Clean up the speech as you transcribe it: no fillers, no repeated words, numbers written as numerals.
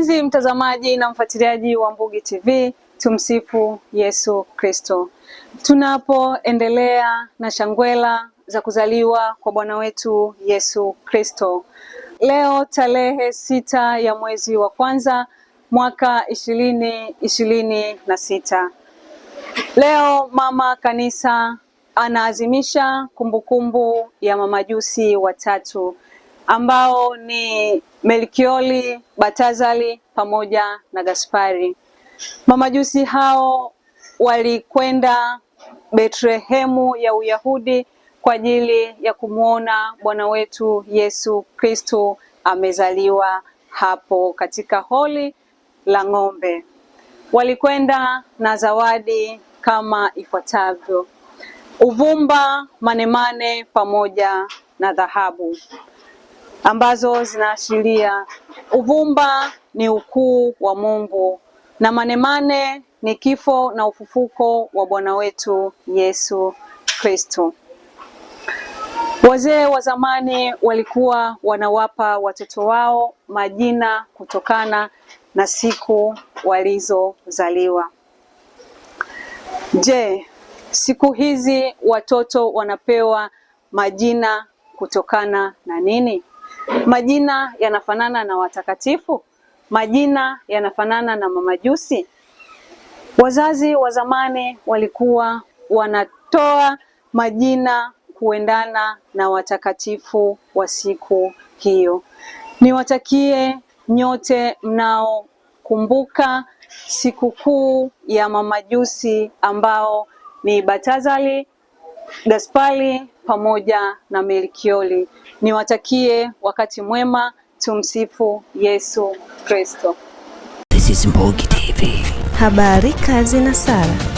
Mpenzi mtazamaji na mfuatiliaji wa Mbugi TV, tumsifu Yesu Kristo. Tunapoendelea na shangwela za kuzaliwa kwa Bwana wetu Yesu Kristo. Leo tarehe 6 ya mwezi wa kwanza mwaka 2026. Leo mama kanisa anaazimisha kumbukumbu ya mamajusi watatu ambao ni Melkioli, Baltazari pamoja na Gaspari. Mamajusi hao walikwenda Betlehemu ya Uyahudi kwa ajili ya kumwona Bwana wetu Yesu Kristo amezaliwa hapo katika holi la ng'ombe. Walikwenda na zawadi kama ifuatavyo: uvumba, manemane pamoja na dhahabu, ambazo zinaashiria uvumba ni ukuu wa Mungu na manemane ni kifo na ufufuko wa Bwana wetu Yesu Kristo. Wazee wa zamani walikuwa wanawapa watoto wao majina kutokana na siku walizozaliwa. Je, siku hizi watoto wanapewa majina kutokana na nini? Majina yanafanana na watakatifu? Majina yanafanana na mamajusi? Wazazi wa zamani walikuwa wanatoa majina kuendana na watakatifu wa siku hiyo. Niwatakie nyote mnaokumbuka sikukuu ya mamajusi ambao ni Baltazari, Gaspari pamoja na Melkioli. Niwatakie wakati mwema. Tumsifu Yesu Kristo. This is Mbugi TV. Habari, kazi na sala.